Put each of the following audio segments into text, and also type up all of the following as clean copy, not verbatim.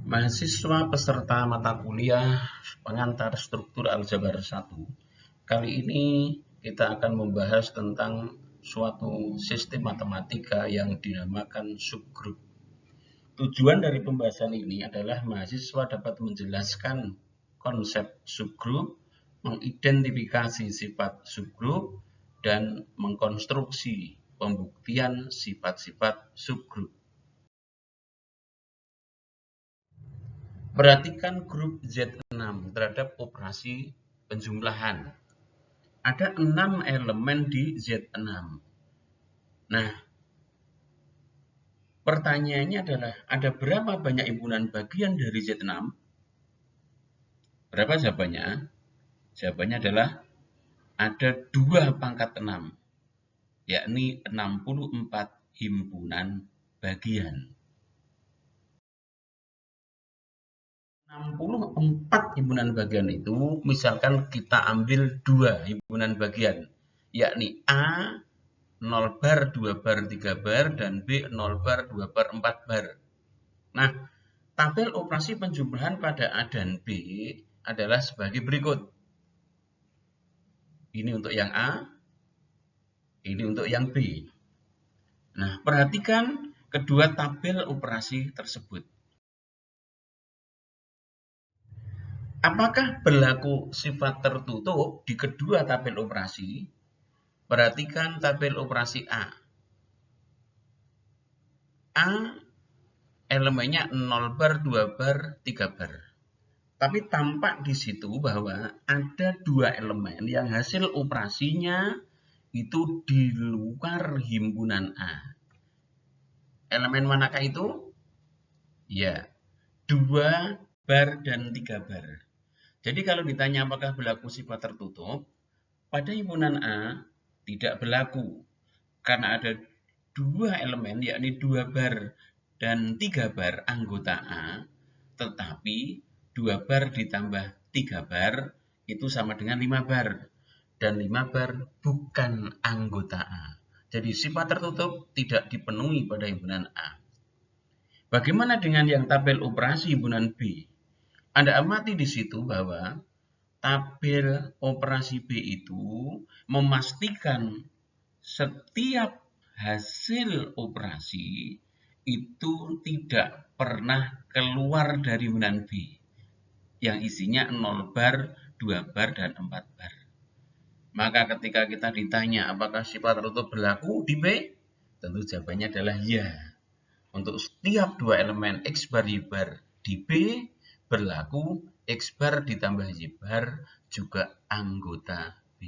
Mahasiswa peserta mata kuliah pengantar struktur aljabar 1. Kali ini kita akan membahas tentang suatu sistem matematika yang dinamakan subgroup. Tujuan dari pembahasan ini adalah mahasiswa dapat menjelaskan konsep subgroup, mengidentifikasi sifat subgroup, dan mengkonstruksi pembuktian sifat-sifat subgroup. Perhatikan grup Z6 terhadap operasi penjumlahan. Ada 6 elemen di Z6. Nah, pertanyaannya adalah, ada berapa banyak himpunan bagian dari Z6? Berapa jawabannya? Jawabannya adalah ada 2 pangkat 6, yakni 64 himpunan bagian. 64 himpunan bagian itu, misalkan kita ambil 2 himpunan bagian, yakni A 0 bar, 2 bar, 3 bar, dan B 0 bar, 2 bar, 4 bar. Nah, tabel operasi penjumlahan pada A dan B adalah sebagai berikut. Ini untuk yang A, ini untuk yang B. Nah, perhatikan kedua tabel operasi tersebut. Apakah berlaku sifat tertutup di kedua tabel operasi? Perhatikan tabel operasi A. A elemennya 0 bar, 2 bar, 3 bar. Tapi tampak di situ bahwa ada 2 elemen yang hasil operasinya itu di luar himpunan A. Elemen manakah itu? Ya, 2 bar dan 3 bar. Jadi kalau ditanya apakah berlaku sifat tertutup, pada himpunan A tidak berlaku. Karena ada 2 elemen, yakni 2 bar dan 3 bar anggota A, tetapi 2 bar ditambah 3 bar itu sama dengan 5 bar. Dan 5 bar bukan anggota A. Jadi sifat tertutup tidak dipenuhi pada himpunan A. Bagaimana dengan yang tabel operasi himpunan B? Anda amati di situ bahwa tabel operasi B itu memastikan setiap hasil operasi itu tidak pernah keluar dari himpunan B yang isinya 0 bar, 2 bar, dan 4 bar. Maka ketika kita ditanya apakah sifat tertutup berlaku di B, tentu jawabannya adalah ya. Untuk setiap 2 elemen X bar Y bar di B berlaku X bar ditambah Y bar juga anggota B.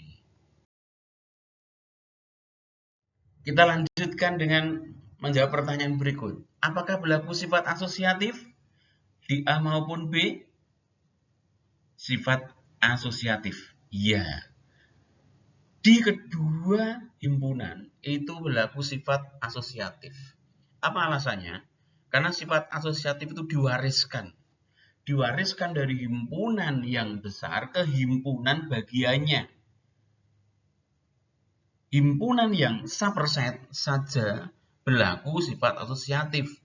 Kita lanjutkan dengan menjawab pertanyaan berikut. Apakah berlaku sifat asosiatif di A maupun B? Sifat asosiatif, ya. Di kedua himpunan itu berlaku sifat asosiatif. Apa alasannya? Karena sifat asosiatif itu diwariskan. Diwariskan dari himpunan yang besar ke himpunan bagiannya. Himpunan yang subset saja berlaku sifat asosiatif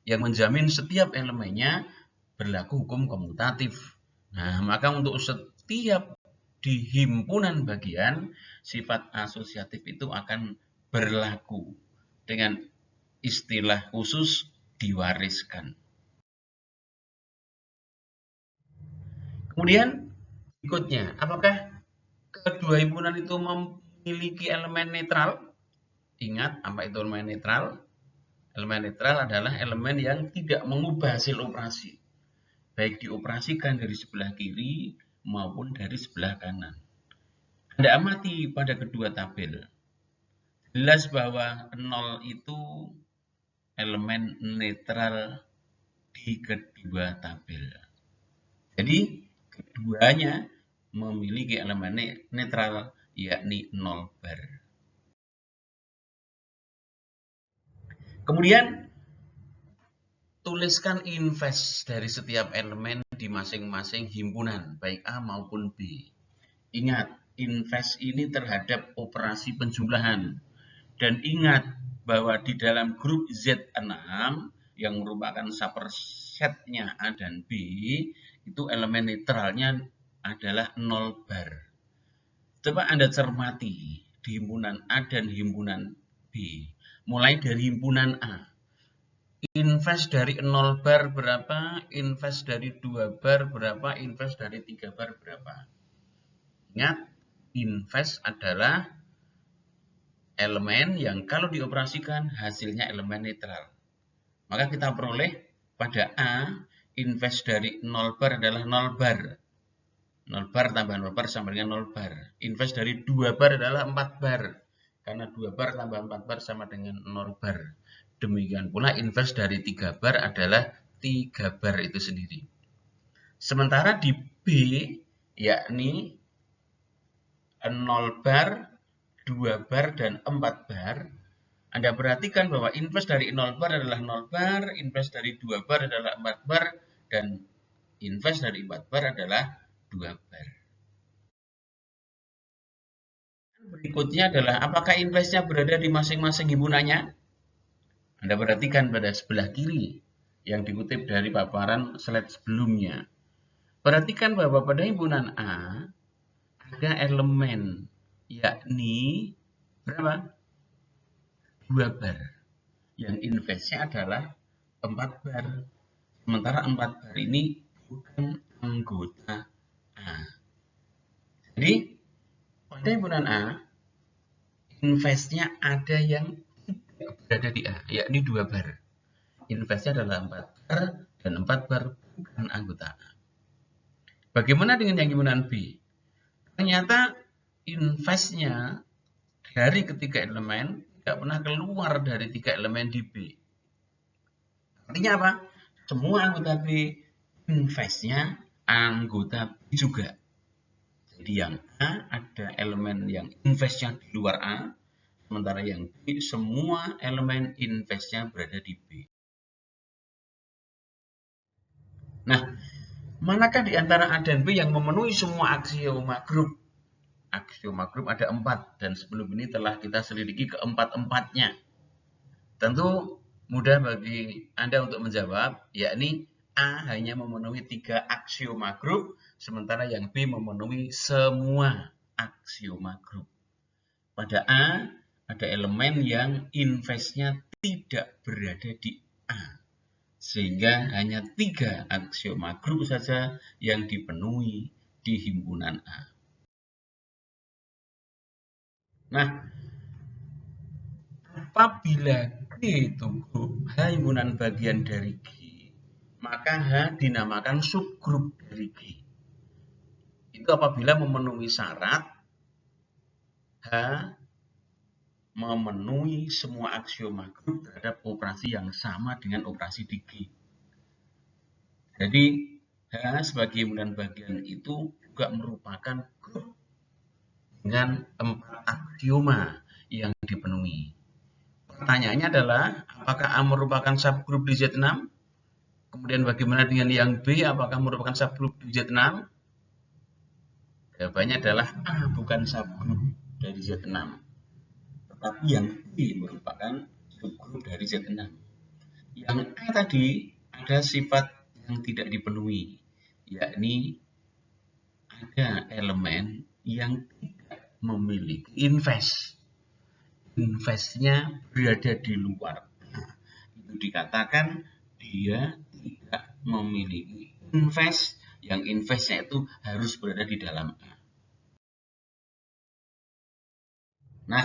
yang menjamin setiap elemennya berlaku hukum komutatif. Nah, maka untuk setiap di himpunan bagian, sifat asosiatif itu akan berlaku dengan istilah khusus diwariskan. Kemudian berikutnya, apakah kedua himpunan itu memiliki elemen netral? Ingat, apa itu elemen netral? Elemen netral adalah elemen yang tidak mengubah hasil operasi, baik dioperasikan dari sebelah kiri maupun dari sebelah kanan. Anda amati pada kedua tabel. Jelas bahwa 0 itu elemen netral di kedua tabel. Jadi keduanya memiliki elemen netral, yakni 0 bar. Kemudian tuliskan invers dari setiap elemen di masing-masing himpunan, baik A maupun B. Ingat, invers ini terhadap operasi penjumlahan. Dan ingat bahwa di dalam grup Z6 yang merupakan setnya A dan B, itu elemen netralnya adalah 0 bar. Coba Anda cermati di himpunan A dan himpunan B. Mulai dari himpunan A. Invest dari 0 bar berapa? Invest dari 2 bar berapa? Invest dari 3 bar berapa? Ingat, invest adalah elemen yang kalau dioperasikan hasilnya elemen netral. Maka kita peroleh pada A, invest dari 0 bar adalah 0 bar. 0 bar tambah 0 bar sama dengan 0 bar. Invest dari 2 bar adalah 4 bar. Karena 2 bar tambah 4 bar sama dengan 0 bar. Demikian pula invest dari 3 bar adalah 3 bar itu sendiri. Sementara di B, yakni 0 bar, 2 bar, dan 4 bar, Anda perhatikan bahwa invest dari 0 bar adalah 0 bar, invest dari 2 bar adalah 4 bar, dan invest dari 4 bar adalah 2 bar. Berikutnya adalah apakah investnya berada di masing-masing himpunannya? Anda perhatikan pada sebelah kiri yang dikutip dari paparan slide sebelumnya. Perhatikan bahwa pada himpunan A ada elemen yakni berapa? 2 bar. Yang investnya adalah 4 bar. Sementara 4 bar ini bukan anggota A. Jadi pada himpunan A, investnya ada yang tidak berada di A, yakni 2 bar. Investnya adalah 4 bar, dan 4 bar bukan anggota A. Bagaimana dengan yang himpunan B? Ternyata investnya dari ketiga elemen tidak pernah keluar dari 3 elemen di B. Artinya apa? Semua anggota B investnya anggota B juga. Jadi yang A ada elemen yang investnya di luar A, sementara yang B semua elemen investnya berada di B. Nah, manakah di antara A dan B yang memenuhi semua aksioma grup? Aksioma grup ada 4, dan sebelum ini telah kita selidiki keempat-empatnya. Tentu mudah bagi Anda untuk menjawab, yakni A hanya memenuhi 3 aksioma grup, sementara yang B memenuhi semua aksioma grup. Pada A, ada elemen yang investnya tidak berada di A, sehingga hanya 3 aksioma grup saja yang dipenuhi di himpunan A. Nah, apabila G itu grup H himpunan bagian dari G, maka H dinamakan subgrup dari G. Itu apabila memenuhi syarat H memenuhi semua aksioma grup terhadap operasi yang sama dengan operasi di G. Jadi H sebagai himpunan bagian itu juga merupakan grup dengan 4 aksioma yang dipenuhi. Pertanyaannya adalah, apakah A merupakan subgrup di Z6? Kemudian bagaimana dengan yang B? Apakah merupakan subgrup di Z6? Jawabannya adalah A bukan subgrup dari Z6. Tetapi yang B merupakan subgrup dari Z6. Yang A tadi ada sifat yang tidak dipenuhi, yakni ada elemen yang tidak memiliki invest. Investnya berada di luar. Itu dikatakan dia tidak memiliki invest, yang investnya itu harus berada di dalam A. Nah,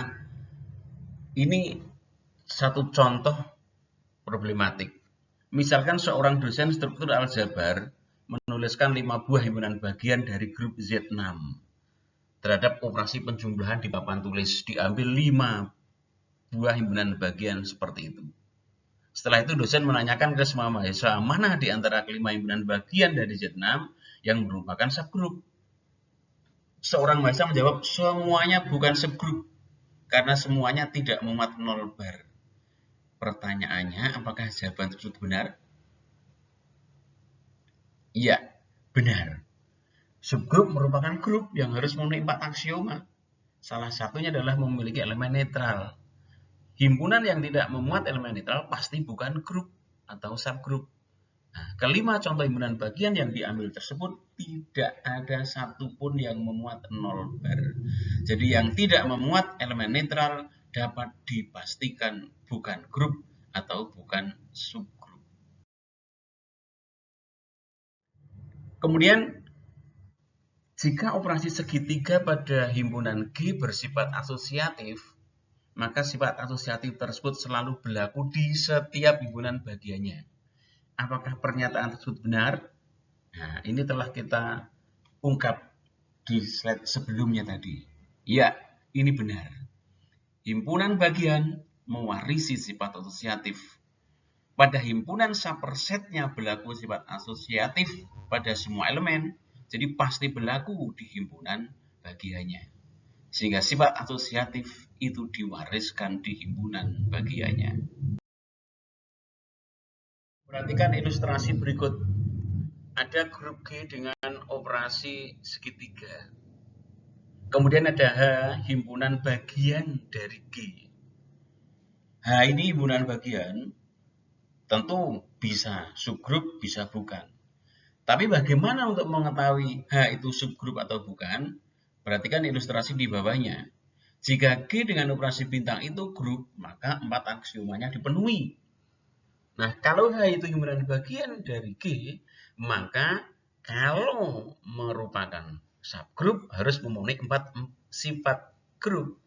ini satu contoh problematik. Misalkan seorang dosen struktur aljabar menuliskan 5 buah himpunan bagian dari grup Z6. Terhadap operasi penjumlahan di papan tulis diambil 5 buah himpunan bagian seperti itu. Setelah itu dosen menanyakan ke semua mahasiswa mana di antara kelima himpunan bagian dari Z6 yang merupakan subgrup. Seorang mahasiswa menjawab semuanya bukan subgrup karena semuanya tidak memuat 0 bar. Pertanyaannya, apakah jawaban tersebut benar? Iya, benar. Subgrup merupakan grup yang harus memenuhi 4 aksioma. Salah satunya adalah memiliki elemen netral. Himpunan yang tidak memuat elemen netral pasti bukan grup atau subgrup. Nah, kelima contoh himpunan bagian yang diambil tersebut tidak ada satupun yang memuat 0 bar. Jadi yang tidak memuat elemen netral dapat dipastikan bukan grup atau bukan subgrup. Kemudian jika operasi segitiga pada himpunan G bersifat asosiatif, maka sifat asosiatif tersebut selalu berlaku di setiap himpunan bagiannya. Apakah pernyataan tersebut benar? Nah, ini telah kita ungkap di slide sebelumnya tadi. Ya, ini benar. Himpunan bagian mewarisi sifat asosiatif. Pada himpunan subpersetnya berlaku sifat asosiatif pada semua elemen, jadi pasti berlaku di himpunan bagiannya. Sehingga sifat asosiatif itu diwariskan di himpunan bagiannya. Perhatikan ilustrasi berikut. Ada grup G dengan operasi segitiga. Kemudian ada H, himpunan bagian dari G. H ini himpunan bagian, tentu bisa subgrup, bisa bukan. Tapi bagaimana untuk mengetahui H itu subgrup atau bukan? Perhatikan ilustrasi di bawahnya. Jika G dengan operasi bintang itu grup, maka 4 aksiomanya dipenuhi. Nah, kalau H itu himpunan bagian dari G, maka kalau merupakan subgrup harus memenuhi 4 sifat grup.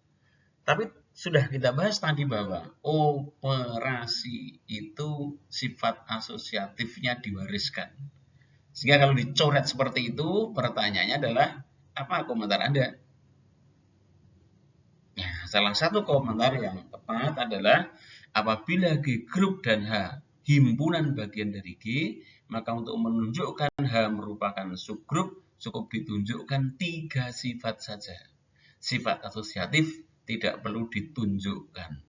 Tapi sudah kita bahas tadi bahwa operasi itu sifat asosiatifnya diwariskan. Sehingga kalau dicoret seperti itu, pertanyaannya adalah apa komentar Anda? Ya, salah satu komentar yang tepat adalah apabila G grup dan H himpunan bagian dari G, maka untuk menunjukkan H merupakan subgrup cukup ditunjukkan 3 sifat saja. Sifat asosiatif tidak perlu ditunjukkan.